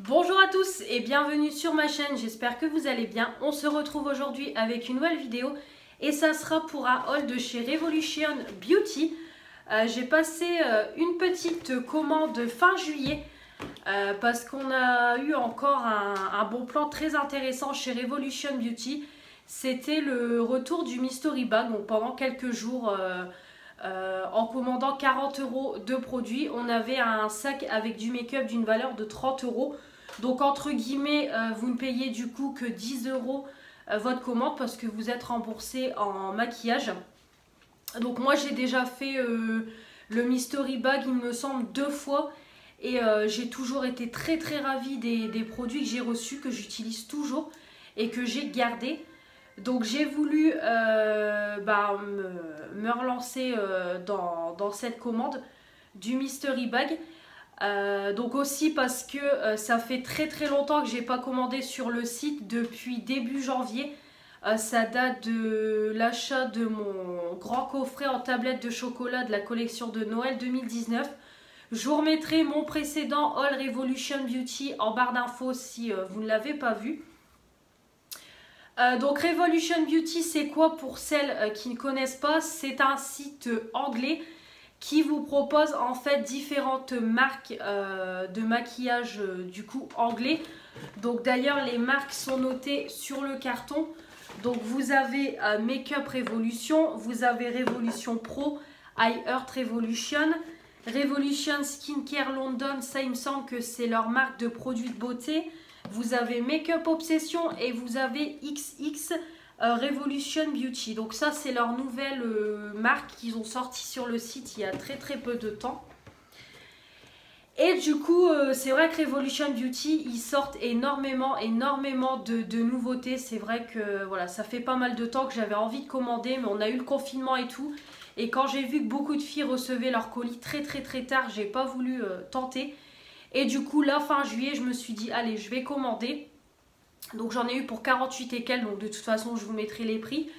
Bonjour à tous et bienvenue sur ma chaîne, j'espère que vous allez bien. On se retrouve aujourd'hui avec une nouvelle vidéo et ça sera pour un haul de chez Revolution Beauty. J'ai passé une petite commande fin juillet parce qu'on a eu encore un bon plan très intéressant chez Revolution Beauty. C'était le retour du Mystery Bag, donc pendant quelques jours. En commandant 40 € de produits, on avait un sac avec du make-up d'une valeur de 30 €. Donc entre guillemets, vous ne payez du coup que 10 € votre commande parce que vous êtes remboursé en maquillage. Donc moi j'ai déjà fait le Mystery Bag, il me semble 2 fois. Et j'ai toujours été très ravie des produits que j'ai reçus, que j'utilise toujours et que j'ai gardés. Donc j'ai voulu me relancer dans cette commande du Mystery Bag. Donc aussi parce que ça fait très longtemps que j'ai pas commandé sur le site depuis début janvier. Ça date de l'achat de mon grand coffret en tablette de chocolat de la collection de Noël 2019. Je vous remettrai mon précédent Haul Revolution Beauty en barre d'infos si vous ne l'avez pas vu. Donc Revolution Beauty, c'est quoi pour celles qui ne connaissent pas? C'est un site anglais qui vous propose en fait différentes marques de maquillage du coup anglais. Donc d'ailleurs les marques sont notées sur le carton. Donc vous avez Makeup Revolution, vous avez Revolution Pro, I Heart Revolution, Revolution Skincare London, ça il me semble que c'est leur marque de produits de beauté. Vous avez Makeup Obsession et vous avez XX Revolution Beauty. Donc ça c'est leur nouvelle marque qu'ils ont sorti sur le site il y a très peu de temps. Et du coup c'est vrai que Revolution Beauty ils sortent énormément de nouveautés. C'est vrai que voilà, ça fait pas mal de temps que j'avais envie de commander, mais on a eu le confinement et tout. Et quand j'ai vu que beaucoup de filles recevaient leur colis très tard, j'ai pas voulu tenter. Et du coup là fin juillet je me suis dit allez je vais commander. Donc j'en ai eu pour 48 et quelques, donc de toute façon je vous mettrai les prix.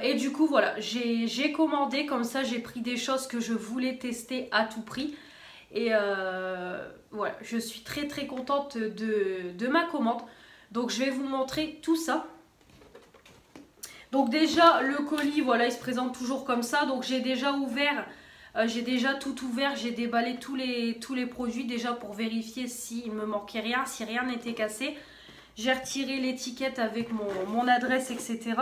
Et du coup voilà, j'ai commandé, comme ça j'ai pris des choses que je voulais tester à tout prix. Et voilà, je suis très contente de ma commande. Donc je vais vous montrer tout ça. Donc déjà le colis, voilà, il se présente toujours comme ça. Donc j'ai déjà ouvert, j'ai déjà tout ouvert, j'ai déballé tous les produits déjà pour vérifier s'il me manquait rien, si rien n'était cassé. J'ai retiré l'étiquette avec mon adresse, etc.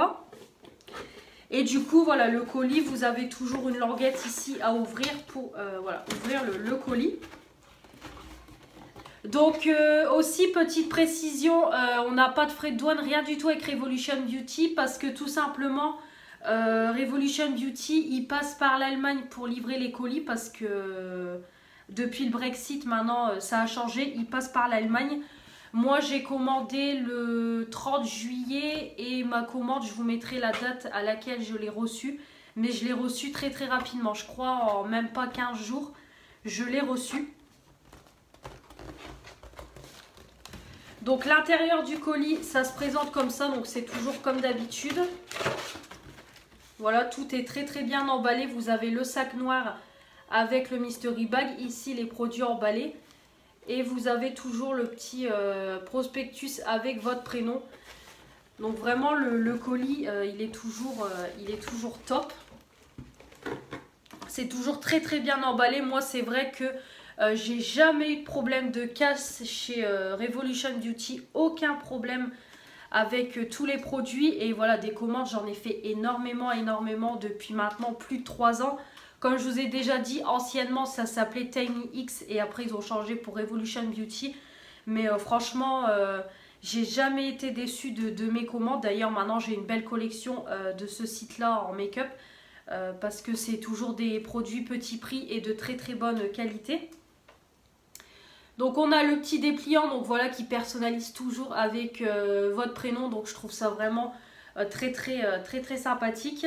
Et du coup, voilà, le colis, vous avez toujours une languette ici à ouvrir pour voilà, ouvrir le colis. Donc aussi, petite précision, on n'a pas de frais de douane, rien du tout avec Revolution Beauty parce que tout simplement, Revolution Beauty, il passe par l'Allemagne pour livrer les colis parce que depuis le Brexit, maintenant, ça a changé, il passe par l'Allemagne. Moi, j'ai commandé le 30 juillet et ma commande, je vous mettrai la date à laquelle je l'ai reçue. Mais je l'ai reçue très rapidement. Je crois en même pas 15 jours, je l'ai reçue. Donc l'intérieur du colis, ça se présente comme ça. Donc c'est toujours comme d'habitude. Voilà, tout est très bien emballé. Vous avez le sac noir avec le Mystery Bag. Ici, les produits emballés. Et vous avez toujours le petit prospectus avec votre prénom. Donc vraiment le colis il est toujours top. C'est toujours très bien emballé. Moi c'est vrai que j'ai jamais eu de problème de casse chez Revolution Beauty. Aucun problème avec tous les produits. Et voilà, des commandes j'en ai fait énormément depuis maintenant plus de 3 ans. Comme je vous ai déjà dit, anciennement ça s'appelait Tiny X et après ils ont changé pour Revolution Beauty. Mais franchement, j'ai jamais été déçue de mes commandes. D'ailleurs maintenant j'ai une belle collection de ce site-là en make-up. Parce que c'est toujours des produits petit prix et de très bonne qualité. Donc on a le petit dépliant, donc voilà, qui personnalise toujours avec votre prénom. Donc je trouve ça vraiment très sympathique.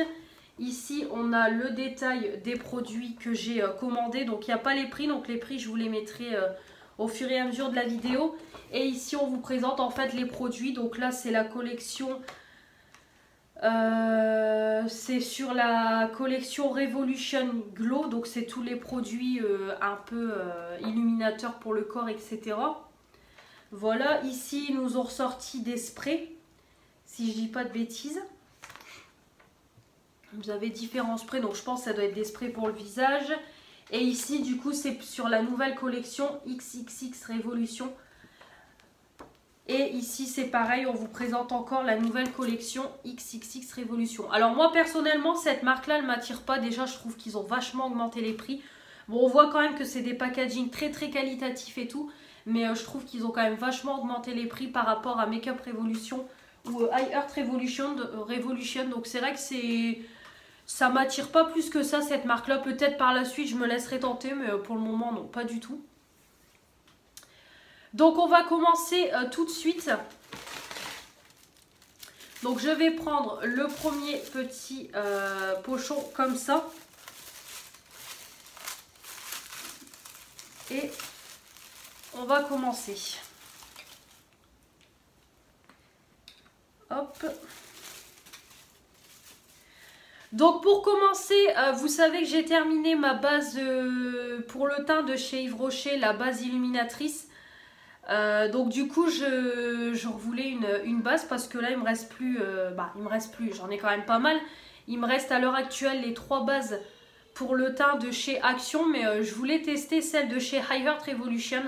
Ici, on a le détail des produits que j'ai commandés. Donc, il n'y a pas les prix. Donc, les prix, je vous les mettrai au fur et à mesure de la vidéo. Et ici, on vous présente en fait les produits. Donc là, c'est la collection... c'est sur la collection Revolution Glow. Donc, c'est tous les produits un peu illuminateurs pour le corps, etc. Voilà, ici ils nous ont ressorti des sprays, si je dis pas de bêtises. Vous avez différents sprays, donc je pense que ça doit être des sprays pour le visage. Et ici du coup c'est sur la nouvelle collection XXX Révolution. Et ici c'est pareil, on vous présente encore la nouvelle collection XXX Révolution. Alors moi personnellement cette marque là elle ne m'attire pas, déjà je trouve qu'ils ont vachement augmenté les prix. Bon on voit quand même que c'est des packaging très qualitatifs et tout. Mais je trouve qu'ils ont quand même vachement augmenté les prix par rapport à Makeup Revolution ou High Earth Revolution. Donc c'est vrai que ça m'attire pas plus que ça cette marque là. Peut-être par la suite je me laisserai tenter, mais pour le moment non, pas du tout. Donc on va commencer tout de suite. Donc je vais prendre le premier petit pochon comme ça. Et on va commencer. Hop. Donc pour commencer, vous savez que j'ai terminé ma base pour le teint de chez Yves Rocher, la base illuminatrice. Donc du coup je voulais une base parce que là il me reste plus, j'en ai quand même pas mal. Il me reste à l'heure actuelle les 3 bases pour le teint de chez Action, mais je voulais tester celle de chez High Earth Revolution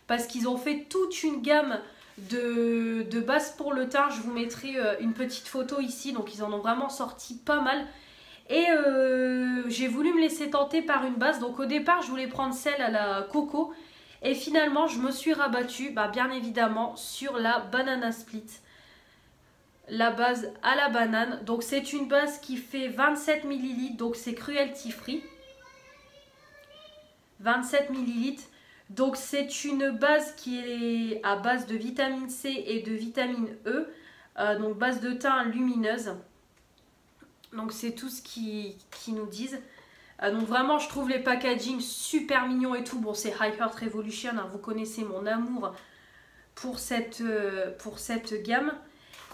parce qu'ils ont fait toute une gamme de bases pour le teint. Je vous mettrai une petite photo ici, donc ils en ont vraiment sorti pas mal. Et j'ai voulu me laisser tenter par une base. Donc au départ je voulais prendre celle à la coco. Et finalement je me suis rabattue bien évidemment sur la Banana Split. La base à la banane. Donc c'est une base qui fait 27 ml. Donc c'est cruelty free. 27 ml. Donc c'est une base qui est à base de vitamine C et de vitamine E. Donc base de teint lumineuse. Donc c'est tout ce qu'ils nous disent. Donc vraiment je trouve les packaging super mignons et tout. Bon c'est High Earth Revolution, hein, vous connaissez mon amour pour cette gamme.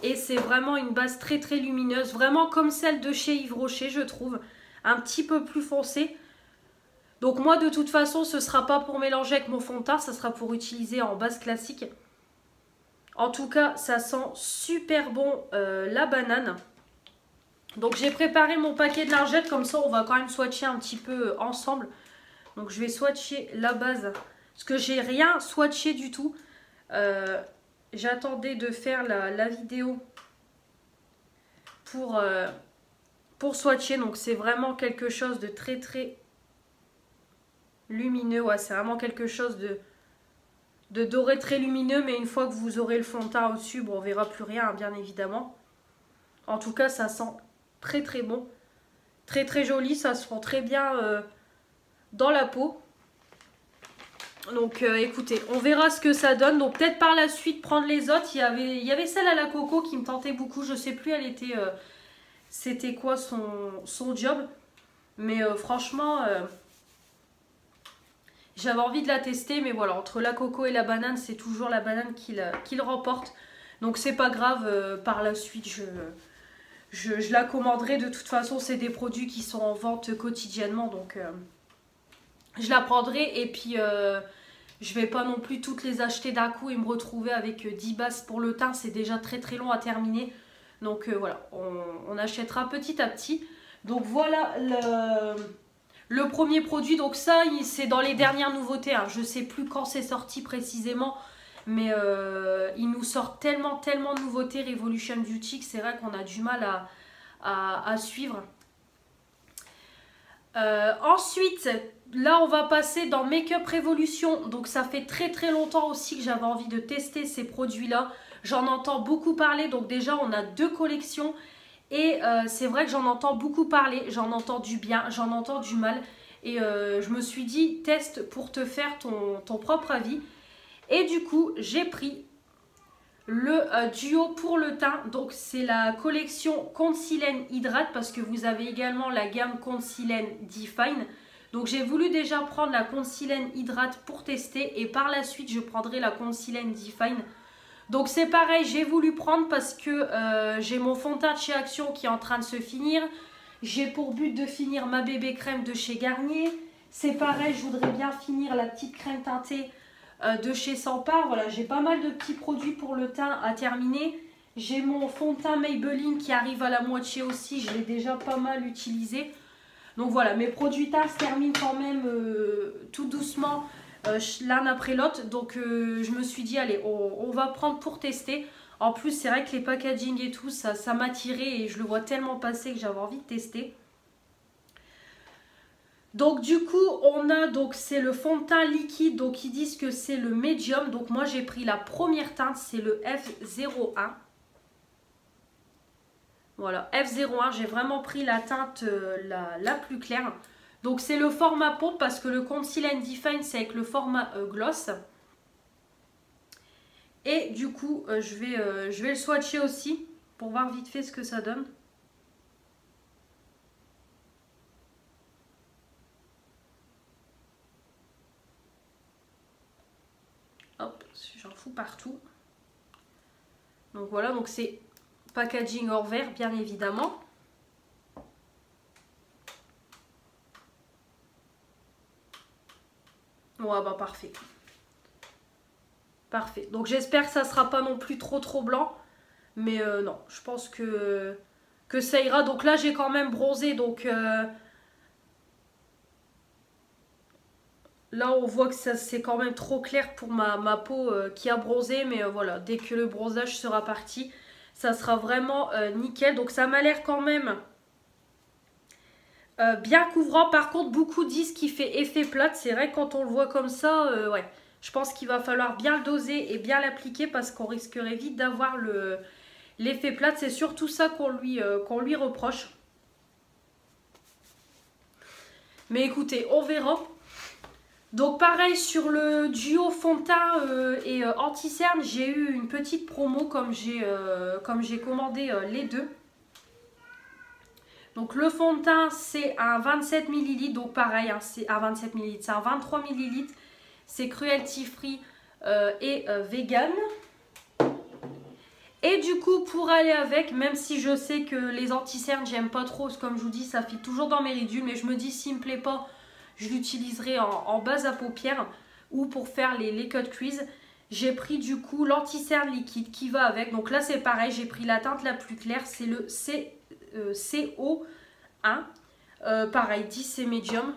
Et c'est vraiment une base très lumineuse. Vraiment comme celle de chez Yves Rocher je trouve. Un petit peu plus foncée. Donc moi de toute façon ce ne sera pas pour mélanger avec mon fond de teint. Ça sera pour utiliser en base classique. En tout cas ça sent super bon la banane. Donc j'ai préparé mon paquet de lingettes, comme ça on va quand même swatcher un petit peu ensemble. Donc je vais swatcher la base, parce que j'ai rien swatché du tout. J'attendais de faire la vidéo pour swatcher, donc c'est vraiment quelque chose de très lumineux. Ouais, c'est vraiment quelque chose de doré très lumineux, mais une fois que vous aurez le fond de teint au-dessus, bon, on verra plus rien, hein, bien évidemment. En tout cas ça sent très bon, très joli, ça se fond très bien dans la peau. Donc écoutez, on verra ce que ça donne. Donc peut-être par la suite prendre les autres. Il y avait celle à la coco qui me tentait beaucoup, je sais plus elle était c'était quoi son job, mais franchement j'avais envie de la tester, mais voilà, entre la coco et la banane c'est toujours la banane qui le remporte. Donc c'est pas grave, par la suite je la commanderai. De toute façon c'est des produits qui sont en vente quotidiennement, donc je la prendrai. Et puis je vais pas non plus toutes les acheter d'un coup et me retrouver avec 10 bases pour le teint, c'est déjà très long à terminer. Donc voilà, on achètera petit à petit. Donc voilà le premier produit. Donc ça c'est dans les dernières nouveautés, hein. Je sais plus quand c'est sorti précisément, mais ils nous sortent tellement de nouveautés Revolution Beauty que c'est vrai qu'on a du mal à suivre. Ensuite, là on va passer dans Makeup Revolution. Donc ça fait très longtemps aussi que j'avais envie de tester ces produits là. J'en entends beaucoup parler. Donc déjà on a 2 collections. Et c'est vrai que j'en entends beaucoup parler. J'en entends du bien, j'en entends du mal. Et je me suis dit, teste pour te faire ton propre avis. Et du coup, j'ai pris le duo pour le teint. Donc, c'est la collection Conceal & Hydrate parce que vous avez également la gamme Conceal & Define. Donc, j'ai voulu déjà prendre la Conceal & Hydrate pour tester et par la suite, je prendrai la Conceal & Define. Donc, c'est pareil, j'ai voulu prendre parce que j'ai mon fond de teint de chez Action qui est en train de se finir. J'ai pour but de finir ma bébé crème de chez Garnier. C'est pareil, je voudrais bien finir la petite crème teintée de chez Sampar. Voilà, j'ai pas mal de petits produits pour le teint à terminer. J'ai mon fond de teint Maybelline qui arrive à la moitié aussi. Je l'ai déjà pas mal utilisé. Donc voilà, mes produits teint se terminent quand même tout doucement l'un après l'autre. Donc je me suis dit, allez, on va prendre pour tester. En plus, c'est vrai que les packaging et tout, ça m'a tiré et je le vois tellement passer que j'avais envie de tester. Donc du coup, on a, donc c'est le fond de teint liquide, donc ils disent que c'est le médium. Donc moi, j'ai pris la première teinte, c'est le F01. Voilà, F01, j'ai vraiment pris la teinte la plus claire. Donc c'est le format pompe parce que le Conceal and Define, c'est avec le format gloss. Et du coup, je vais le swatcher aussi pour voir vite fait ce que ça donne. Hop, j'en fous partout. Donc voilà, donc c'est packaging hors verre, bien évidemment. Ouais, bah parfait. Parfait. Donc j'espère que ça sera pas non plus trop blanc. Mais non, je pense que ça ira. Donc là, j'ai quand même bronzé. Donc là, on voit que c'est quand même trop clair pour ma peau qui a bronzé. Mais voilà, dès que le bronzage sera parti, ça sera vraiment nickel. Donc ça m'a l'air quand même bien couvrant. Par contre, beaucoup disent qu'il fait effet plate. C'est vrai que quand on le voit comme ça, ouais. Je pense qu'il va falloir bien le doser et bien l'appliquer parce qu'on risquerait vite d'avoir l'effet plate. C'est surtout ça qu'on lui reproche. Mais écoutez, on verra. Donc pareil sur le duo fond de teint et anti-cerne, j'ai eu une petite promo comme j'ai commandé les deux. Donc le fond de teint c'est un 27 ml, donc pareil, hein, c'est un 27 ml, c'est un 23 ml. C'est cruelty free et vegan. Et du coup, pour aller avec, même si je sais que les anti-cernes, j'aime pas trop, comme je vous dis, ça fit toujours dans mes ridules. Mais je me dis, s'il me plaît pas, je l'utiliserai en base à paupières ou pour faire les cut crease. J'ai pris du coup l'anti-cerne liquide qui va avec. Donc là, c'est pareil, j'ai pris la teinte la plus claire, c'est le CO1. Pareil, 10 c'est médium.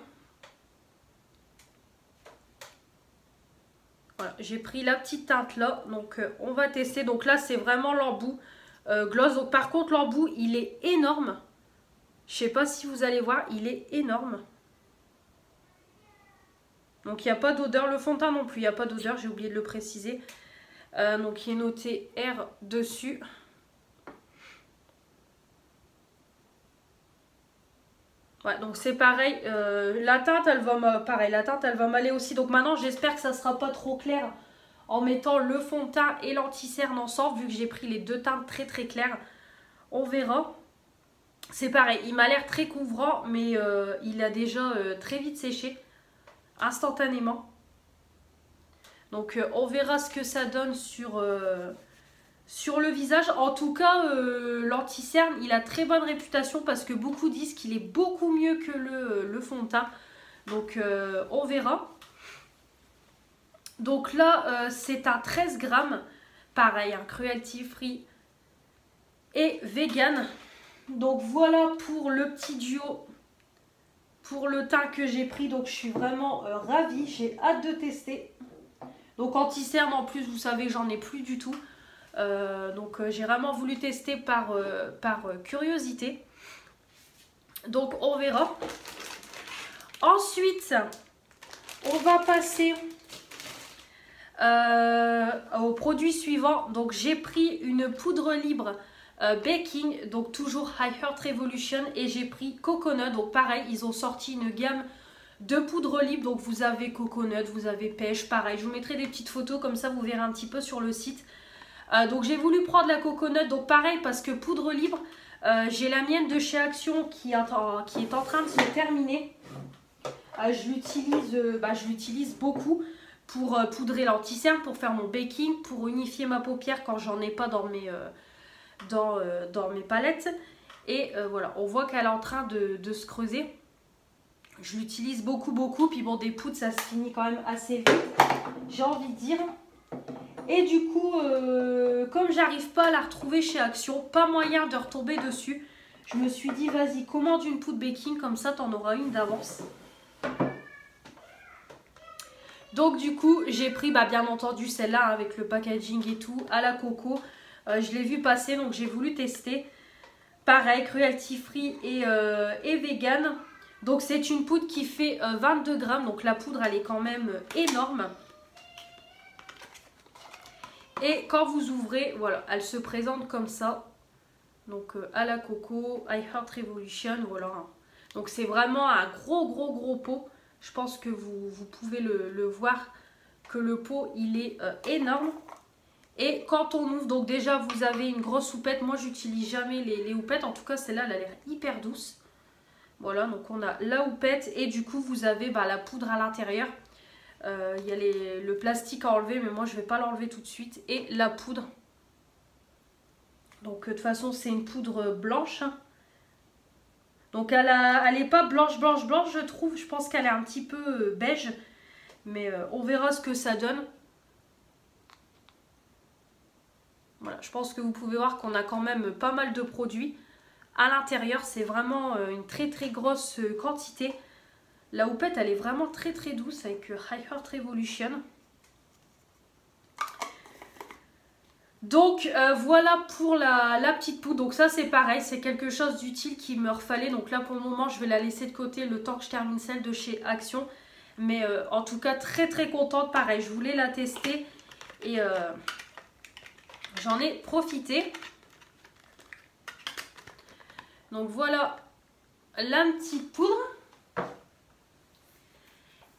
Voilà, j'ai pris la petite teinte là, donc on va tester. Donc là, c'est vraiment l'embout gloss. Donc par contre, l'embout, il est énorme. Je sais pas si vous allez voir, il est énorme. Donc il n'y a pas d'odeur. Le fond de teint non plus, il n'y a pas d'odeur, j'ai oublié de le préciser. Donc il est noté R dessus. Ouais, donc c'est pareil, la teinte elle va m'aller aussi. Donc maintenant j'espère que ça sera pas trop clair en mettant le fond de teint et l'anti-cerne ensemble, vu que j'ai pris les deux teintes très claires. On verra. C'est pareil, il m'a l'air très couvrant, mais il a déjà très vite séché, instantanément. Donc on verra ce que ça donne sur le visage. En tout cas, l'anti-cerne, il a très bonne réputation parce que beaucoup disent qu'il est beaucoup mieux que le fond de teint. Donc, on verra. Donc là, c'est un 13 grammes. Pareil, un cruelty free et vegan. Donc voilà pour le petit duo pour le teint que j'ai pris. Donc je suis vraiment ravie. J'ai hâte de tester. Donc anti-cerne en plus, vous savez, j'en ai plus du tout. Donc j'ai vraiment voulu tester par curiosité. Donc on verra. Ensuite, on va passer au produit suivant. Donc j'ai pris une poudre libre baking, donc toujours High Heart Revolution, et j'ai pris Coconut. Donc pareil, ils ont sorti une gamme de poudre libre. Donc vous avez Coconut, vous avez Pêche, pareil. Je vous mettrai des petites photos comme ça, vous verrez un petit peu sur le site. Donc j'ai voulu prendre la Coconut, donc pareil parce que poudre libre, j'ai la mienne de chez Action qui est en train de se terminer. Je l'utilise beaucoup pour poudrer l'anti-cerne, pour faire mon baking, pour unifier ma paupière quand j'en ai pas dans mes palettes. Et voilà, on voit qu'elle est en train de se creuser. Je l'utilise beaucoup. Puis bon, des poudres, ça se finit quand même assez vite, j'ai envie de dire. Et du coup, comme j'arrive pas à la retrouver chez Action, pas moyen de retomber dessus, je me suis dit, vas-y, commande une poudre baking, comme ça, t'en auras une d'avance. Donc du coup, j'ai pris, bien entendu, celle-là, avec le packaging et tout, à la coco. Je l'ai vu passer, donc j'ai voulu tester. Pareil, cruelty free et vegan. Donc c'est une poudre qui fait 22 grammes. Donc la poudre, elle est quand même énorme. Et quand vous ouvrez, voilà, elle se présente comme ça. Donc à la coco, I Heart Revolution, voilà. Donc c'est vraiment un gros pot. Je pense que vous pouvez le voir, que le pot, il est énorme. Et quand on ouvre, donc déjà vous avez une grosse houppette. Moi j'utilise jamais les houpettes. En tout cas celle-là elle a l'air hyper douce. Voilà, donc on a la houppette. Et du coup vous avez la poudre à l'intérieur. Il y a le plastique à enlever. Mais moi je ne vais pas l'enlever tout de suite. Et la poudre. Donc de toute façon c'est une poudre blanche. Donc elle n'est pas blanche je trouve. Je pense qu'elle est un petit peu beige. Mais on verra ce que ça donne. Voilà, je pense que vous pouvez voir qu'on a quand même pas mal de produits. À l'intérieur, c'est vraiment une très grosse quantité. La houppette, elle est vraiment très douce avec I Heart Revolution. Donc voilà pour la petite poudre. Donc ça c'est pareil, c'est quelque chose d'utile qui me refallait. Donc là pour le moment, je vais la laisser de côté le temps que je termine celle de chez Action. Mais en tout cas, très contente. Pareil, je voulais la tester et... j'en ai profité. Donc voilà la petite poudre.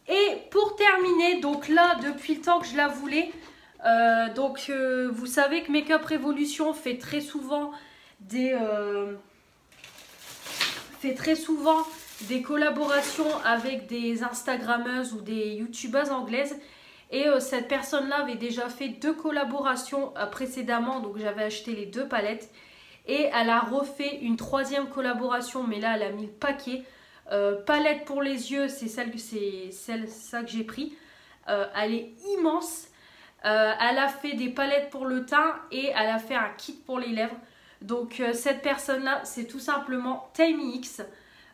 Et pour terminer, donc là depuis le temps que je la voulais, vous savez que Make Up Revolution fait très souvent des collaborations avec des Instagrammeuses ou des Youtubeuses anglaises. Et cette personne-là avait déjà fait 2 collaborations précédemment. Donc j'avais acheté les 2 palettes. Et elle a refait une 3e collaboration. Mais là, elle a mis le paquet. Palette pour les yeux, c'est ça que j'ai pris. Elle est immense. Elle a fait des palettes pour le teint. Et elle a fait un kit pour les lèvres. Donc cette personne-là, c'est tout simplement TinyX.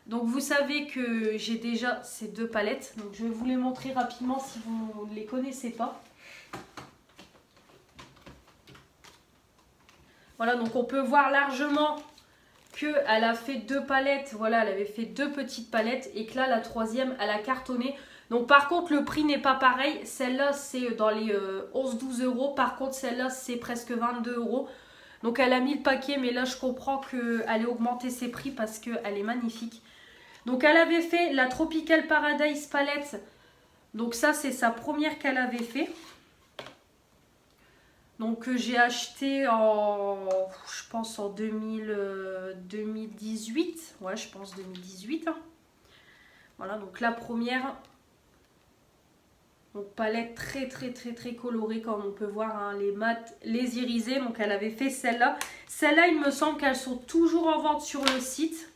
Donc vous savez que j'ai déjà ces 2 palettes. Donc je vais vous les montrer rapidement si vous ne les connaissez pas. Voilà, donc on peut voir largement qu'elle a fait 2 palettes. Voilà, elle avait fait 2 petites palettes. Et que là, la 3e, elle a cartonné. Donc par contre, le prix n'est pas pareil. Celle-là, c'est dans les 11-12 euros. Par contre, celle-là, c'est presque 22 euros. Donc elle a mis le paquet. Mais là, je comprends qu'elle ait augmenté ses prix parce qu'elle est magnifique. Donc elle avait fait la Tropical Paradise palette. Donc ça c'est sa première qu'elle avait fait. Donc j'ai acheté je pense en 2018. Ouais, je pense 2018. Voilà, donc la première. Donc palette très colorée comme on peut voir, hein, les mat, les irisés. Donc elle avait fait celle-là. Celle-là, il me semble qu'elles sont toujours en vente sur le site.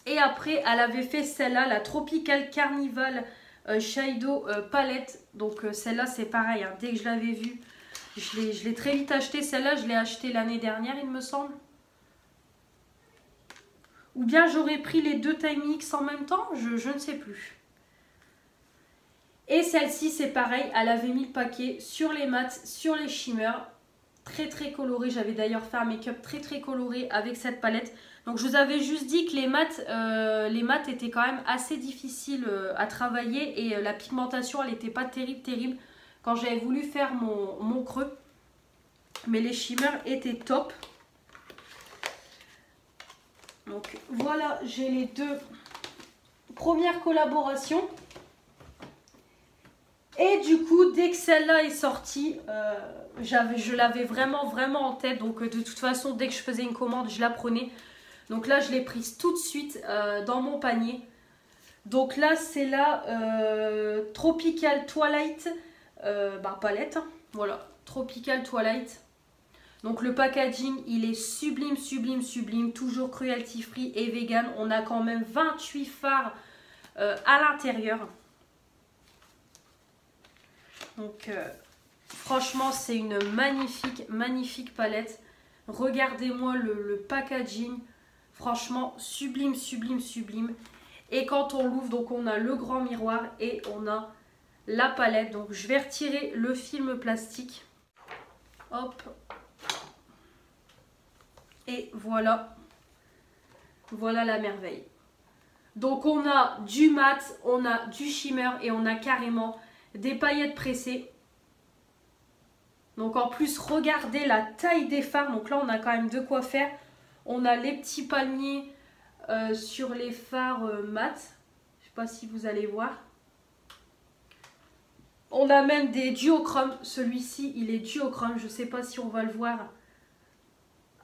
Et après, elle avait fait celle-là, la Tropical Carnival Shadow Palette. Donc celle-là, c'est pareil. Hein. Dès que je l'avais vue, je l'ai très vite achetée. Celle-là, je l'ai achetée l'année dernière, il me semble. Ou bien j'aurais pris les 2 TinyX en même temps. Je ne sais plus. Et celle-ci, c'est pareil. Elle avait mis le paquet sur les mats, sur les shimmers. Très coloré. J'avais d'ailleurs fait un make-up très coloré avec cette palette. Donc je vous avais juste dit que les mats étaient quand même assez difficiles à travailler. Et la pigmentation, elle n'était pas terrible quand j'avais voulu faire mon creux. Mais les shimmers étaient top. Donc voilà, j'ai les 2 premières collaborations. Et du coup, dès que celle-là est sortie, je l'avais vraiment en tête. Donc de toute façon, dès que je faisais une commande, je la prenais. Donc là, je l'ai prise tout de suite dans mon panier. Donc là, c'est la Tropical Twilight palette. Hein. Voilà, Tropical Twilight. Donc le packaging, il est sublime, sublime, sublime. Toujours cruelty free et vegan. On a quand même 28 fards à l'intérieur. Donc franchement, c'est une magnifique, magnifique palette. Regardez-moi le packaging. Franchement, sublime, sublime, sublime. Et quand on l'ouvre, donc on a le grand miroir et on a la palette. Donc je vais retirer le film plastique. Hop. Et voilà. Voilà la merveille. Donc on a du mat, on a du shimmer et on a carrément des paillettes pressées. Donc en plus, regardez la taille des fards. Donc là, on a quand même de quoi faire. On a les petits palmiers sur les fards mat. Je ne sais pas si vous allez voir. On a même des duochrome. Celui-ci, il est duochrome. Je ne sais pas si on va le voir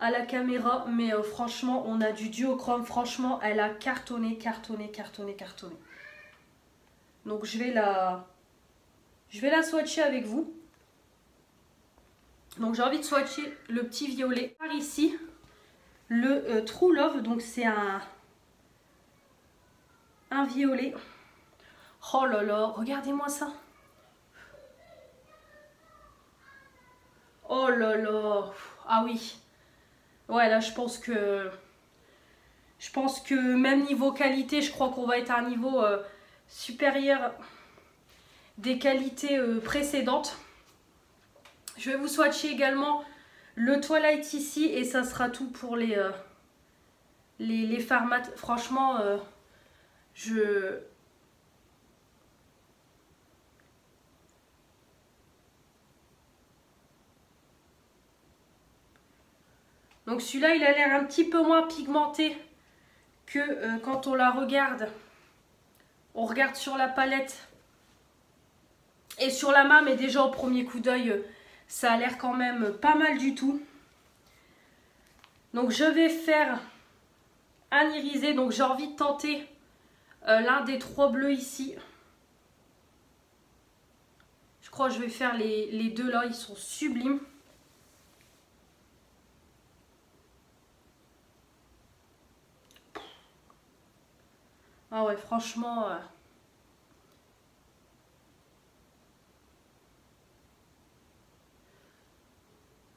à la caméra. Mais franchement, on a du duochrome. Franchement, elle a cartonné, cartonné, cartonné, cartonné. Donc je vais la swatcher avec vous. Donc j'ai envie de swatcher le petit violet. Par ici, le True Love. Donc c'est un violet. Oh là là, regardez-moi ça. Oh là là. Ah oui. Ouais, là je pense que même niveau qualité, je crois qu'on va être à un niveau supérieur des qualités précédentes. Je vais vous swatcher également le Twilight ici et ça sera tout pour les fards mat. Franchement, Donc celui-là, il a l'air un petit peu moins pigmenté que quand on la regarde. On regarde sur la palette et sur la main, mais déjà au premier coup d'œil, ça a l'air quand même pas mal du tout. Donc je vais faire un irisé. Donc j'ai envie de tenter l'un des 3 bleus ici. Je crois que je vais faire les deux là, ils sont sublimes. Ah ouais, franchement...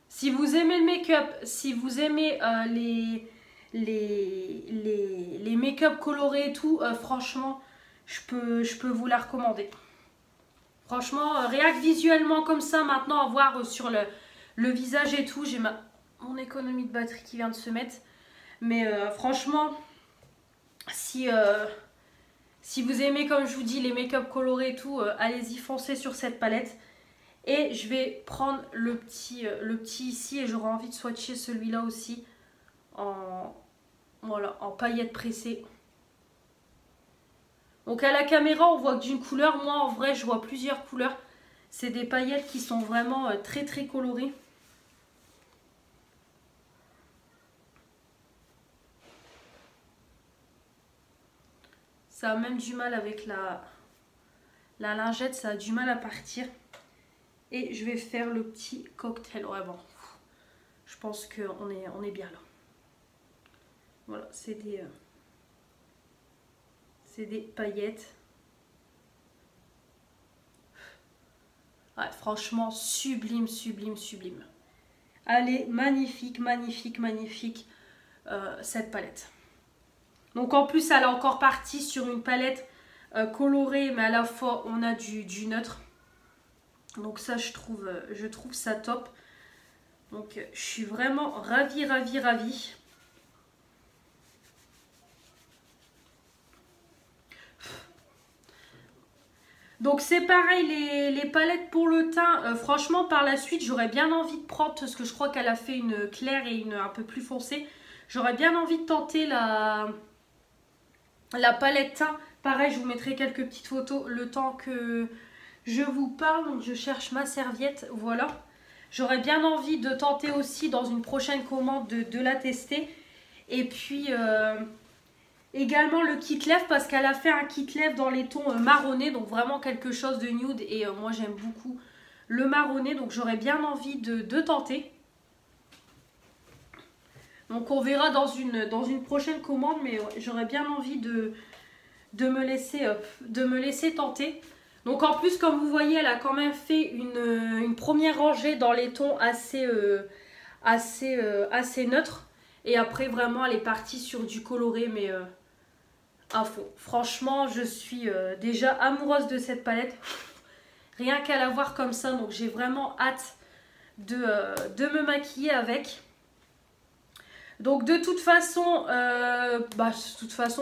Si vous aimez le make-up, si vous aimez les make-up colorés et tout, franchement, je peux vous la recommander. Franchement, rien que visuellement comme ça, maintenant à voir sur le visage et tout, j'ai mon économie de batterie qui vient de se mettre. Mais franchement, si vous aimez, comme je vous dis, les make-up colorés et tout, allez-y, foncez sur cette palette. Et je vais prendre le petit ici et j'aurai envie de swatcher celui-là aussi voilà, en paillettes pressées. Donc à la caméra, on voit que d'une couleur. Moi, en vrai, je vois plusieurs couleurs. C'est des paillettes qui sont vraiment très très colorées. Ça a même du mal avec la lingette, ça a du mal à partir. Et je vais faire le petit cocktail. Ouais, bon, je pense qu'on est bien là. Voilà, c'est des paillettes. Ouais, franchement, sublime, sublime, sublime. Elle est magnifique, magnifique, magnifique, cette palette. Donc en plus, elle est encore partie sur une palette colorée, mais à la fois, on a du neutre. Donc ça, je trouve ça top. Donc je suis vraiment ravie, ravie, ravie. Donc c'est pareil, les palettes pour le teint, franchement par la suite j'aurais bien envie de prendre, parce que je crois qu'elle a fait une claire et une un peu plus foncée. J'aurais bien envie de tenter la palette teint. Pareil, je vous mettrai quelques petites photos le temps que je vous parle. Donc je cherche ma serviette, voilà. J'aurais bien envie de tenter aussi dans une prochaine commande de la tester. Et puis... également le kit lèvres, parce qu'elle a fait un kit lèvres dans les tons marronnés, donc vraiment quelque chose de nude et moi j'aime beaucoup le marronné, donc j'aurais bien envie de tenter. Donc on verra dans une prochaine commande, mais j'aurais bien envie de me laisser tenter. Donc en plus, comme vous voyez, elle a quand même fait une première rangée dans les tons assez neutres. Et après, vraiment, elle est partie sur du coloré, mais à fond. Franchement, je suis déjà amoureuse de cette palette. Rien qu'à la voir comme ça, donc j'ai vraiment hâte de me maquiller avec. Donc de toute façon,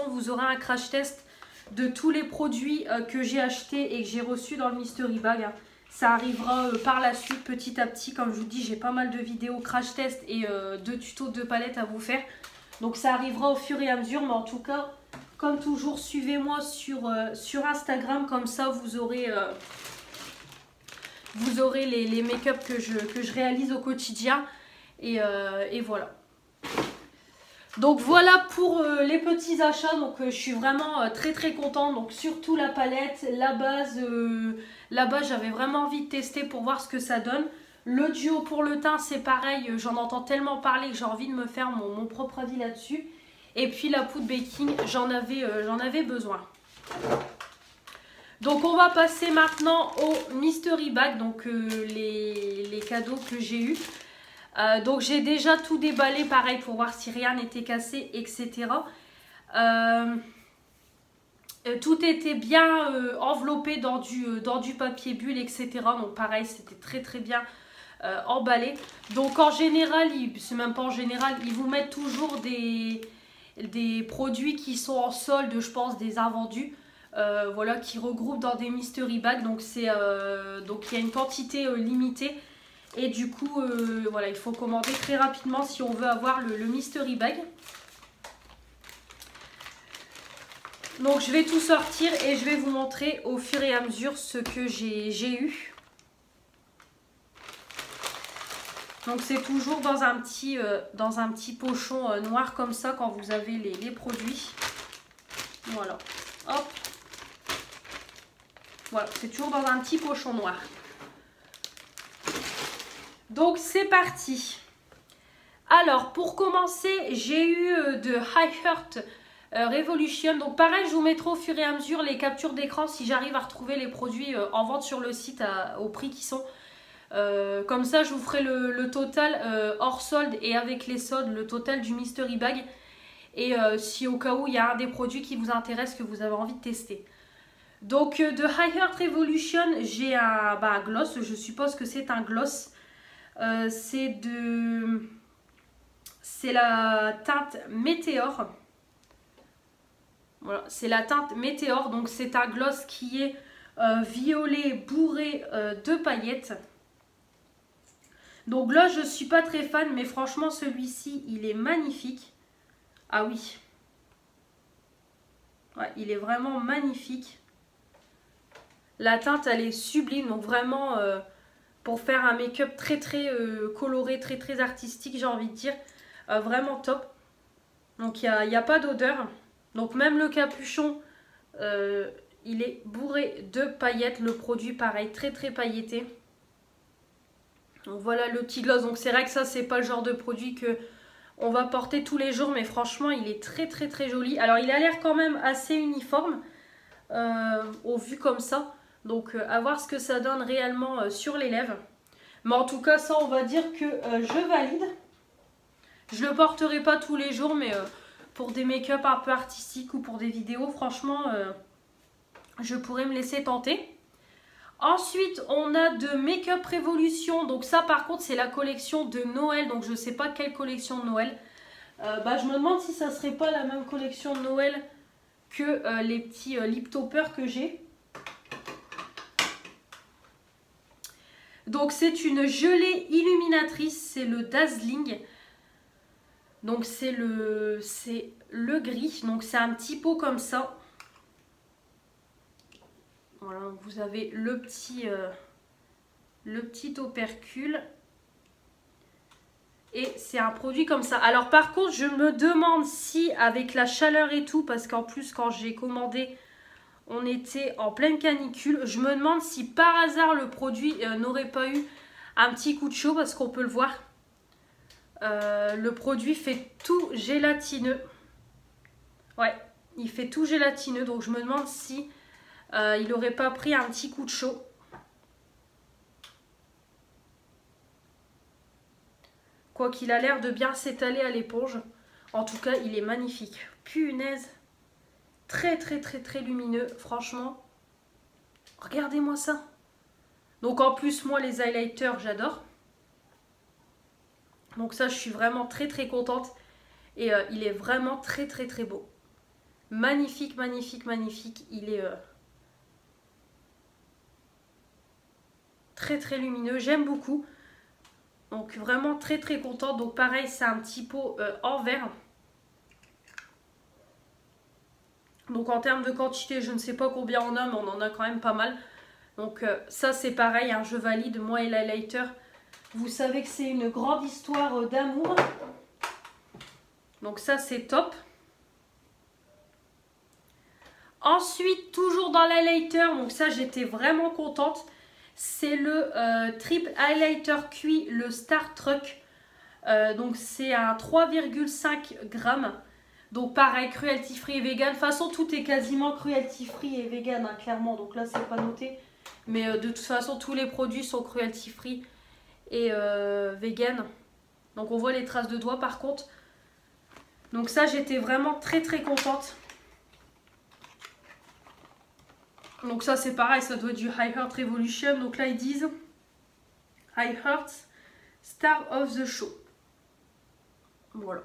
vous aurez un crash test de tous les produits que j'ai achetés et que j'ai reçus dans le mystery bag. Hein. Ça arrivera par la suite petit à petit. Comme je vous dis, j'ai pas mal de vidéos crash test et de tutos de palettes à vous faire. Donc ça arrivera au fur et à mesure. Mais en tout cas, comme toujours, suivez-moi sur Instagram. Comme ça, vous aurez les make-up que je réalise au quotidien. Et voilà. Donc voilà pour les petits achats. Donc je suis vraiment très contente. Donc surtout la palette, la base. J'avais vraiment envie de tester pour voir ce que ça donne. Le duo pour le teint, c'est pareil. J'en entends tellement parler que j'ai envie de me faire mon propre avis là-dessus. Et puis la poudre baking, j'en avais besoin. Donc on va passer maintenant au mystery bag. Donc les cadeaux que j'ai eus. Donc j'ai déjà tout déballé pareil pour voir si rien n'était cassé, etc. Tout était bien enveloppé dans du papier bulle, etc. Donc pareil, c'était très bien emballé. Donc en général, c'est même pas en général, ils vous mettent toujours des produits qui sont en solde, je pense, des invendus. Voilà, qui regroupent dans des mystery bags. Donc il y a une quantité limitée. Et du coup, voilà, il faut commander très rapidement si on veut avoir le mystery bag. Donc je vais tout sortir et je vais vous montrer au fur et à mesure ce que j'ai eu. Donc c'est toujours dans un petit pochon noir comme ça quand vous avez les produits. Voilà, hop. Voilà, c'est toujours dans un petit pochon noir. Donc c'est parti. Alors pour commencer, j'ai eu de High Heart Revolution. Donc pareil, je vous mettrai au fur et à mesure les captures d'écran si j'arrive à retrouver les produits en vente sur le site au prix qui sont. Comme ça, je vous ferai le total hors solde et avec les soldes, le total du mystery bag. Et si au cas où il y a un des produits qui vous intéresse, que vous avez envie de tester. Donc de High Heart Revolution, j'ai un gloss. Je suppose que c'est un gloss. C'est la teinte Météor. Voilà, c'est la teinte Météor. Donc c'est un gloss qui est violet bourré de paillettes. Donc là je suis pas très fan, mais franchement celui-ci il est magnifique. Ah oui. Ouais, il est vraiment magnifique. La teinte elle est sublime. Donc vraiment pour faire un make-up très coloré, très artistique, j'ai envie de dire. Vraiment top. Donc il n'y a pas d'odeur. Donc même le capuchon, il est bourré de paillettes. Le produit pareil, très pailleté. Donc voilà le petit gloss. Donc c'est vrai que ça c'est pas le genre de produit que on va porter tous les jours. Mais franchement il est très joli. Alors il a l'air quand même assez uniforme au vu comme ça. Donc à voir ce que ça donne réellement sur les lèvres. Mais en tout cas ça on va dire que je valide. Je le porterai pas tous les jours, mais pour des make-up un peu artistiques ou pour des vidéos, franchement je pourrais me laisser tenter. Ensuite on a de Make-up Revolution. Donc ça par contre c'est la collection de Noël. Donc je ne sais pas quelle collection de Noël. Je me demande si ça serait pas la même collection de Noël que les petits lip toppers que j'ai. Donc c'est une gelée illuminatrice, c'est le Dazzling. Donc c'est le gris, donc c'est un petit pot comme ça. Voilà, donc vous avez le petit opercule. Et c'est un produit comme ça. Alors par contre je me demande si avec la chaleur et tout, parce qu'en plus quand j'ai commandé on était en pleine canicule. Je me demande si par hasard le produit n'aurait pas eu un petit coup de chaud parce qu'on peut le voir. Le produit fait tout gélatineux. Ouais, il fait tout gélatineux. Donc je me demande si il n'aurait pas pris un petit coup de chaud. Quoi qu'il a l'air de bien s'étaler à l'éponge. En tout cas, il est magnifique. Punaise. Très très très très lumineux. Franchement. Regardez-moi ça. Donc en plus, moi les highlighters, j'adore. Donc ça, je suis vraiment très très contente. Et il est vraiment très très très beau. Magnifique, magnifique, magnifique. Il est très très lumineux. J'aime beaucoup. Donc vraiment très très contente. Donc pareil, c'est un petit pot en verre. Donc en termes de quantité, je ne sais pas combien on a, mais on en a quand même pas mal. Donc ça c'est pareil, hein, je valide. Moi et l'highlighter, vous savez que c'est une grande histoire d'amour. Donc ça c'est top. Ensuite, toujours dans l'highlighter, donc ça j'étais vraiment contente. C'est le Triple Highlighter Cuit, le Star Trek. Donc c'est un 3,5 grammes. Donc pareil, cruelty free et vegan. De toute façon, tout est quasiment cruelty free et vegan, hein, clairement. Donc là, c'est pas noté. Mais de toute façon, tous les produits sont cruelty free et vegan. Donc on voit les traces de doigts par contre. Donc ça, j'étais vraiment très très contente. Donc ça, c'est pareil, ça doit être du High Heart Revolution. Donc là, ils disent High Heart Star of the Show. Voilà.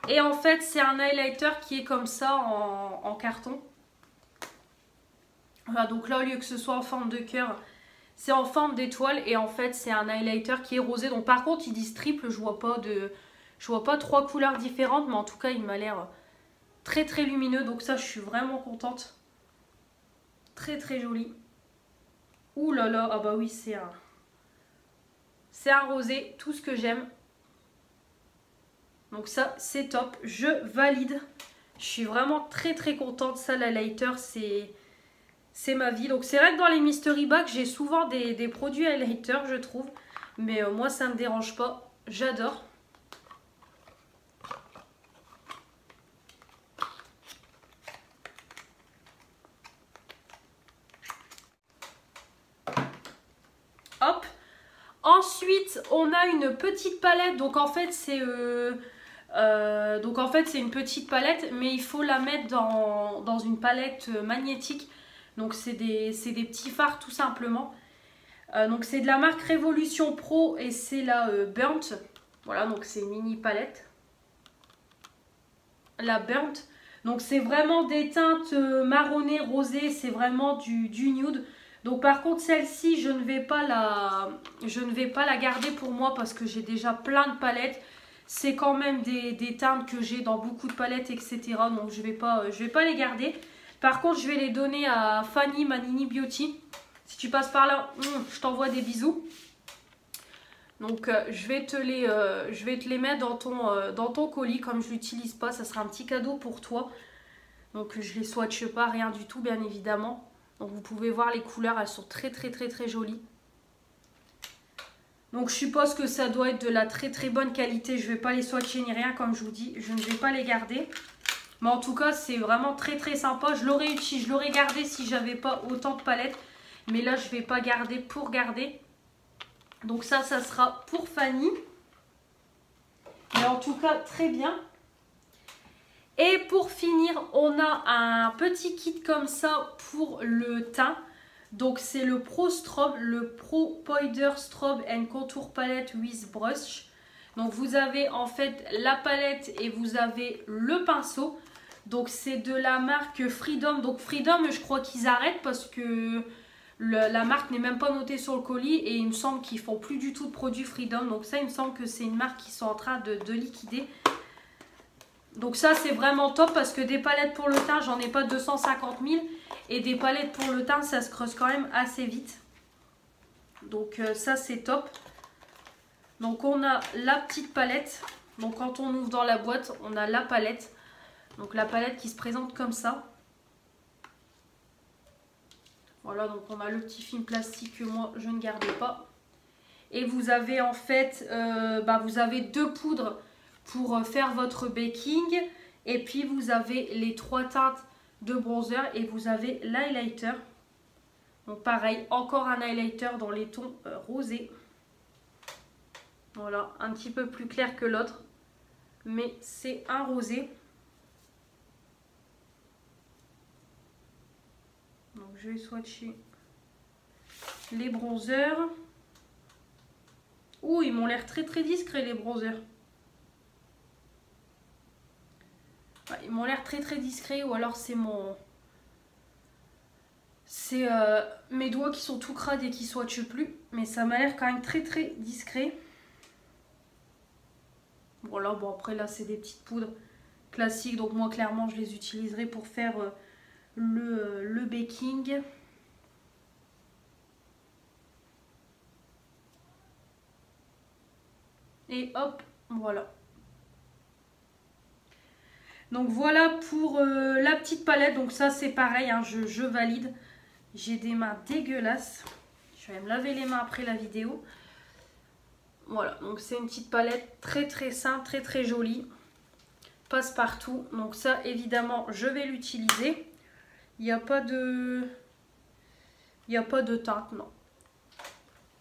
Et en fait, c'est un highlighter qui est comme ça en carton. Voilà, donc là, au lieu que ce soit en forme de cœur, c'est en forme d'étoile. Et en fait, c'est un highlighter qui est rosé. Donc par contre, ils disent triple. Je vois pas 3 couleurs différentes. Mais en tout cas, il m'a l'air très très lumineux. Donc ça, je suis vraiment contente. Très très joli. Ouh là là, ah bah oui, c'est un rosé. Tout ce que j'aime. Donc ça, c'est top. Je valide. Je suis vraiment très très contente. Ça, l'highlighter, c'est ma vie. Donc c'est vrai que dans les mystery bags, j'ai souvent des produits highlighter, je trouve. Mais moi, ça ne me dérange pas. J'adore. Hop. Ensuite, on a une petite palette. Donc en fait, c'est une petite palette, mais il faut la mettre dans une palette magnétique. Donc c'est des petits fards tout simplement. Donc c'est de la marque Révolution Pro et c'est la Burnt. Voilà, donc c'est une mini palette. La Burnt. Donc c'est vraiment des teintes marronnées, rosées, c'est vraiment du nude. Donc par contre celle-ci, je ne vais pas la garder pour moi parce que j'ai déjà plein de palettes. C'est quand même des teintes que j'ai dans beaucoup de palettes, etc. Donc je vais pas les garder. Par contre, je vais les donner à Fanny, ma Nini Beauty. Si tu passes par là, je t'envoie des bisous. Donc je vais te les mettre dans ton colis. Comme je ne l'utilise pas, ça sera un petit cadeau pour toi. Donc je les swatche pas, rien du tout, bien évidemment. Donc vous pouvez voir les couleurs, elles sont très très très très jolies. Donc je suppose que ça doit être de la très très bonne qualité. Je ne vais pas les swatcher ni rien, comme je vous dis. Je ne vais pas les garder. Mais en tout cas, c'est vraiment très très sympa. Je l'aurais gardé si j'avais pas autant de palettes. Mais là, je ne vais pas garder pour garder. Donc ça sera pour Fanny. Mais en tout cas, très bien. Et pour finir, on a un petit kit comme ça pour le teint. Donc c'est le Pro Strobe, le Pro Powder Strobe and Contour Palette with Brush. Donc vous avez en fait la palette et vous avez le pinceau. Donc c'est de la marque Freedom. Donc Freedom, je crois qu'ils arrêtent parce que la marque n'est même pas notée sur le colis. Et il me semble qu'ils font plus du tout de produits Freedom. Donc ça, il me semble que c'est une marque qui sont en train de liquider. Donc ça, c'est vraiment top parce que des palettes pour le teint, j'en ai pas 250 000. Et des palettes pour le teint, ça se creuse quand même assez vite. Donc ça, c'est top. Donc on a la petite palette. Donc quand on ouvre dans la boîte, on a la palette. Donc la palette qui se présente comme ça. Voilà, donc on a le petit film plastique que moi, je ne gardais pas. Et vous avez en fait, vous avez 2 poudres pour faire votre baking. Et puis vous avez les 3 teintes de bronzer et vous avez l'highlighter. Donc pareil, encore un highlighter dans les tons rosés. Voilà, un petit peu plus clair que l'autre. Mais c'est un rosé. Donc je vais swatcher les bronzers. Ouh, ils m'ont l'air très discrets les bronzers. Ouais, ils m'ont l'air très discrets ou alors c'est mes doigts qui sont tout crades et qui swatchent plus. Mais ça m'a l'air quand même très discret. Voilà, bon après là c'est des petites poudres classiques. Donc moi clairement je les utiliserai pour faire le baking. Et hop, voilà. Donc voilà pour la petite palette. Donc ça c'est pareil, hein, je valide. J'ai des mains dégueulasses. Je vais me laver les mains après la vidéo. Voilà, donc c'est une petite palette très simple, très jolie. Passe-partout. Donc ça évidemment je vais l'utiliser. Il n'y a pas de... teinte, non.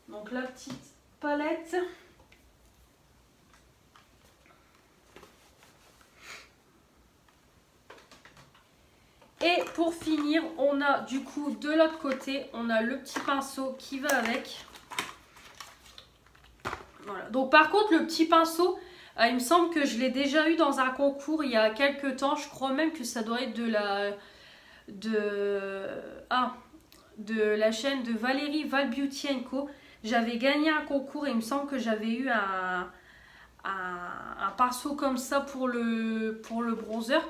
Donc la petite palette. Et pour finir, on a du coup de l'autre côté, on a le petit pinceau qui va avec. Voilà. Donc par contre, le petit pinceau, il me semble que je l'ai déjà eu dans un concours il y a quelques temps. Je crois même que ça doit être de la chaîne de Valérie Val Beauty & Co. J'avais gagné un concours et il me semble que j'avais eu un pinceau comme ça pour le bronzer.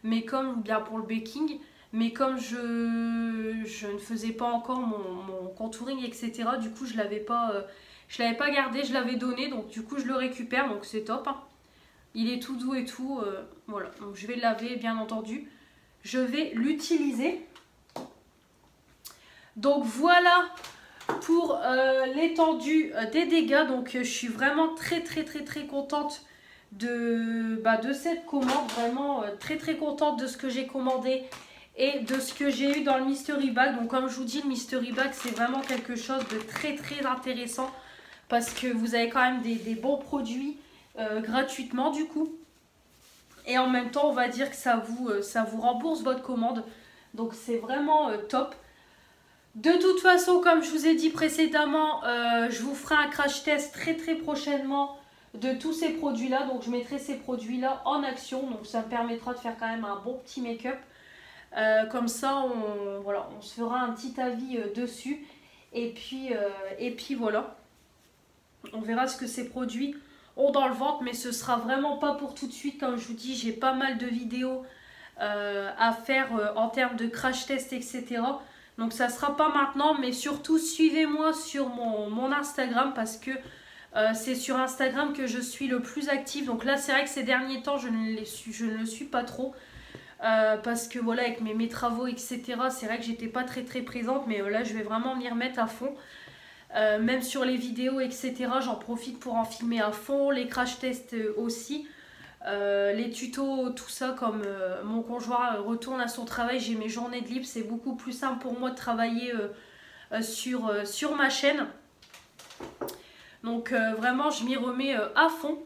Mais comme bien pour le baking, mais comme je ne faisais pas encore mon contouring, etc. Du coup, je l'avais pas gardé, je l'avais donné, donc du coup, je le récupère, donc c'est top. Hein. Il est tout doux et tout, voilà. Donc je vais le laver, bien entendu. Je vais l'utiliser. Donc voilà pour l'étendue des dégâts. Donc je suis vraiment très contente de cette commande, vraiment très contente de ce que j'ai commandé et de ce que j'ai eu dans le mystery bag. Donc comme je vous dis, le mystery bag c'est vraiment quelque chose de très intéressant parce que vous avez quand même des bons produits gratuitement du coup, et en même temps on va dire que ça vous rembourse votre commande, donc c'est vraiment top. De toute façon, comme je vous ai dit précédemment, je vous ferai un crash test très prochainement de tous ces produits là. Donc je mettrai ces produits là en action, donc ça me permettra de faire quand même un bon petit make-up, comme ça on se fera un petit avis dessus, et puis voilà, on verra ce que ces produits ont dans le ventre, mais ce sera vraiment pas pour tout de suite. Comme je vous dis, j'ai pas mal de vidéos à faire en termes de crash test, etc. Donc ça sera pas maintenant, mais surtout suivez-moi sur mon Instagram, parce que c'est sur Instagram que je suis le plus active. Donc là c'est vrai que ces derniers temps je ne le suis pas trop, parce que voilà, avec mes travaux, etc. c'est vrai que j'étais pas très présente, mais là je vais vraiment m'y remettre à fond. Même sur les vidéos, etc. j'en profite pour en filmer à fond, les crash tests aussi. Les tutos, tout ça, comme mon conjoint retourne à son travail, j'ai mes journées de libre, c'est beaucoup plus simple pour moi de travailler sur ma chaîne. Donc vraiment je m'y remets à fond.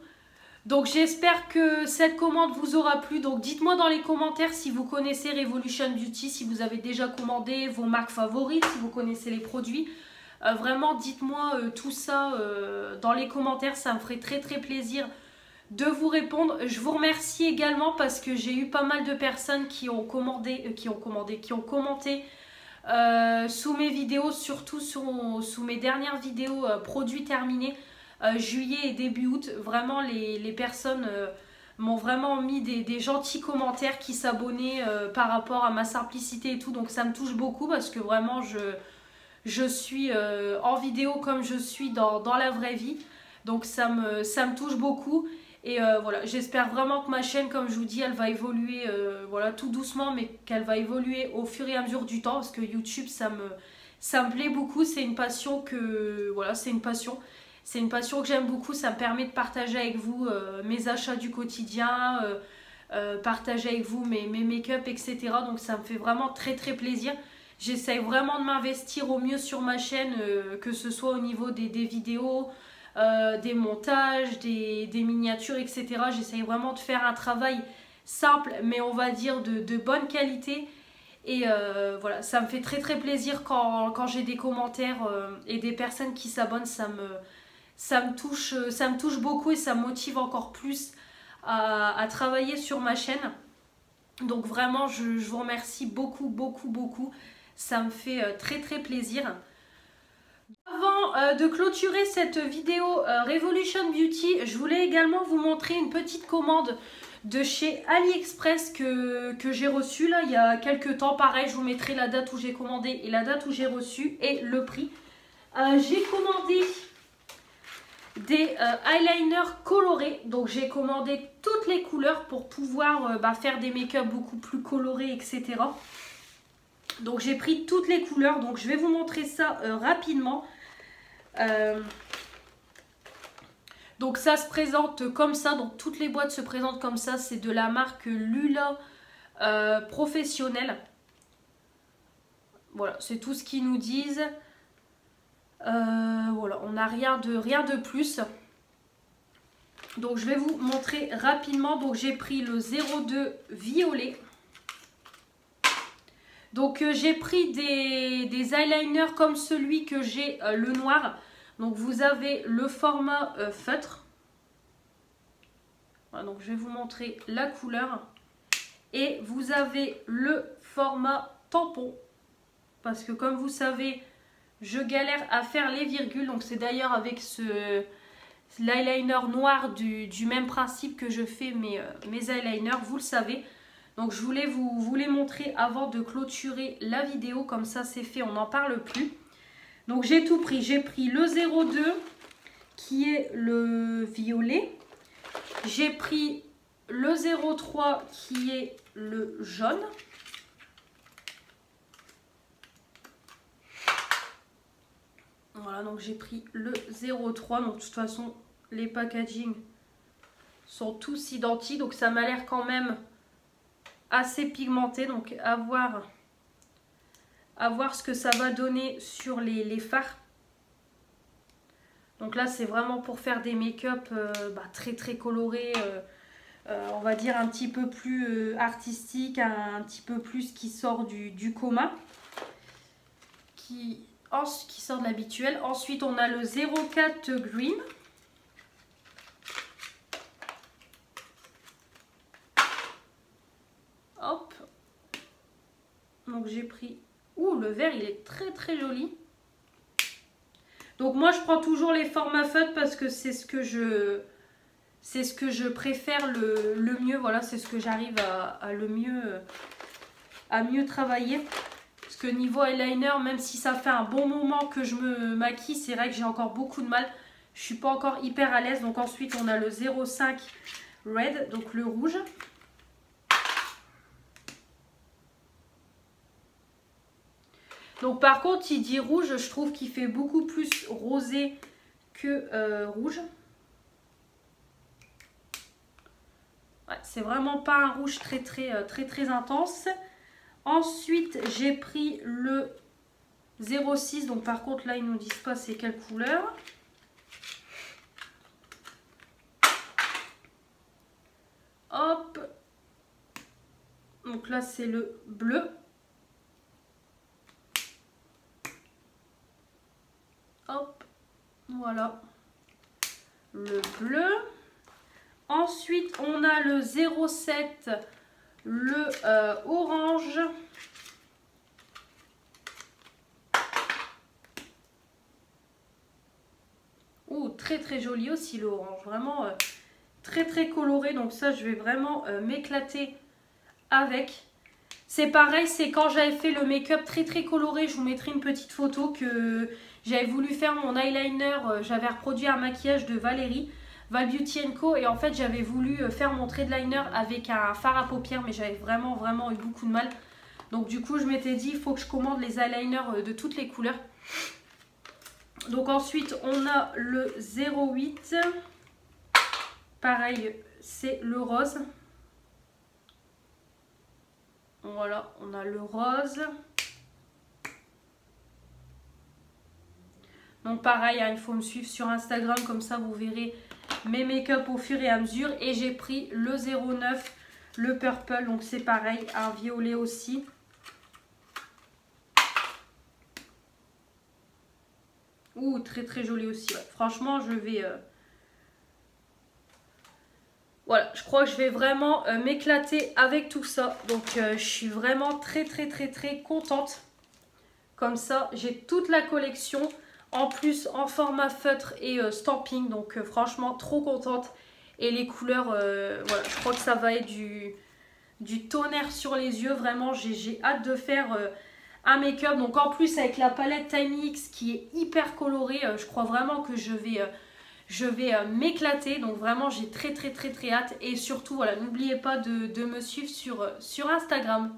Donc j'espère que cette commande vous aura plu. Donc dites-moi dans les commentaires si vous connaissez Revolution Beauty, si vous avez déjà commandé, vos marques favorites, si vous connaissez les produits. Vraiment dites-moi tout ça dans les commentaires, ça me ferait très plaisir de vous répondre. Je vous remercie également parce que j'ai eu pas mal de personnes qui ont commenté sous mes vidéos, surtout sous mes dernières vidéos produits terminés, juillet et début août. Vraiment les personnes m'ont vraiment mis des gentils commentaires, qui s'abonnaient par rapport à ma simplicité et tout. Donc ça me touche beaucoup parce que vraiment je suis en vidéo comme je suis dans la vraie vie. Donc ça me touche beaucoup. Et voilà, j'espère vraiment que ma chaîne, comme je vous dis, elle va évoluer voilà, tout doucement, mais qu'elle va évoluer au fur et à mesure du temps, parce que YouTube, ça me plaît beaucoup. C'est une passion voilà, c'est une passion. C'est une passion que j'aime beaucoup, ça me permet de partager avec vous mes achats du quotidien, partager avec vous mes make-up, etc. Donc ça me fait vraiment très très plaisir. J'essaye vraiment de m'investir au mieux sur ma chaîne, que ce soit au niveau des vidéos, des montages, des miniatures, etc. J'essaye vraiment de faire un travail simple, mais on va dire de bonne qualité. Et voilà, ça me fait très très plaisir quand j'ai des commentaires et des personnes qui s'abonnent. Ça me touche beaucoup et ça me motive encore plus à travailler sur ma chaîne. Donc vraiment, je vous remercie beaucoup, beaucoup, beaucoup. Ça me fait très très plaisir. Avant de clôturer cette vidéo Revolution Beauty, je voulais également vous montrer une petite commande de chez AliExpress que j'ai reçue là il y a quelques temps. Pareil, je vous mettrai la date où j'ai commandé et la date où j'ai reçu et le prix. J'ai commandé des eyeliners colorés. Donc j'ai commandé toutes les couleurs pour pouvoir faire des make-up beaucoup plus colorés, etc. Donc j'ai pris toutes les couleurs. Donc je vais vous montrer ça rapidement. Donc ça se présente comme ça, donc toutes les boîtes se présentent comme ça, c'est de la marque Lula Professionnel. Voilà, c'est tout ce qu'ils nous disent. Voilà, on n'a rien de plus. Donc je vais vous montrer rapidement. Donc j'ai pris le 02 violet. Donc j'ai pris des eyeliners comme celui que j'ai, le noir. Donc vous avez le format feutre. Voilà, donc je vais vous montrer la couleur. Et vous avez le format tampon. Parce que comme vous savez, je galère à faire les virgules. Donc c'est d'ailleurs avec l'eyeliner noir du même principe que je fais mes eyeliners. Vous le savez. Donc je voulais vous les montrer avant de clôturer la vidéo. Comme ça c'est fait, on n'en parle plus. Donc j'ai tout pris. J'ai pris le 02 qui est le violet. J'ai pris le 03 qui est le jaune. Voilà, donc j'ai pris le 03. Donc de toute façon, les packaging sont tous identiques. Donc ça m'a l'air quand même assez pigmenté. Donc à voir ce que ça va donner sur les fards. Donc là c'est vraiment pour faire des make-up très très colorés, on va dire un petit peu plus artistique, un petit peu plus qui sort du coma, qui sort de l'habituel. Ensuite on a le 04 Green. Hop. Donc j'ai pris... Ouh, le vert il est très très joli. Donc moi je prends toujours les formats feutres parce que c'est ce que je préfère le mieux. Voilà, c'est ce que j'arrive à mieux travailler. Parce que niveau eyeliner, même si ça fait un bon moment que je me maquille, c'est vrai que j'ai encore beaucoup de mal. Je suis pas encore hyper à l'aise. Donc ensuite on a le 05 Red, donc le rouge. Donc par contre, il dit rouge, je trouve qu'il fait beaucoup plus rosé que rouge. Ouais, c'est vraiment pas un rouge très intense. Ensuite, j'ai pris le 06. Donc par contre, là, ils nous disent pas c'est quelle couleur. Hop. Donc là, c'est le bleu. Hop, voilà, le bleu. Ensuite, on a le 07, le orange. Ouh, très très joli aussi le orange, vraiment très très coloré. Donc ça, je vais vraiment m'éclater avec. C'est pareil, c'est quand j'avais fait le make-up très très coloré, je vous mettrai une petite photo que j'avais voulu faire mon eyeliner, j'avais reproduit un maquillage de Valérie, Val Beauty & Co. Et en fait j'avais voulu faire mon trait de liner avec un fard à paupières, mais j'avais vraiment eu beaucoup de mal. Donc du coup je m'étais dit, il faut que je commande les eyeliners de toutes les couleurs. Donc ensuite, on a le 08. Pareil, c'est le rose. Voilà, on a le rose. Donc pareil, hein, il faut me suivre sur Instagram, comme ça vous verrez mes make-up au fur et à mesure. Et j'ai pris le 09, le purple, donc c'est pareil, un violet aussi. Ouh, très très joli aussi. Ouais. Franchement, je vais... Voilà, je crois que je vais vraiment m'éclater avec tout ça. Donc je suis vraiment très très très très contente. Comme ça, j'ai toute la collection. En plus, en format feutre et stamping. Donc franchement, trop contente. Et les couleurs, voilà, je crois que ça va être du tonnerre sur les yeux. Vraiment, j'ai hâte de faire un make-up. Donc en plus, avec la palette Tinyx qui est hyper colorée, je crois vraiment que je vais m'éclater. Donc vraiment, j'ai très très très très hâte. Et surtout, voilà, n'oubliez pas de me suivre sur Instagram.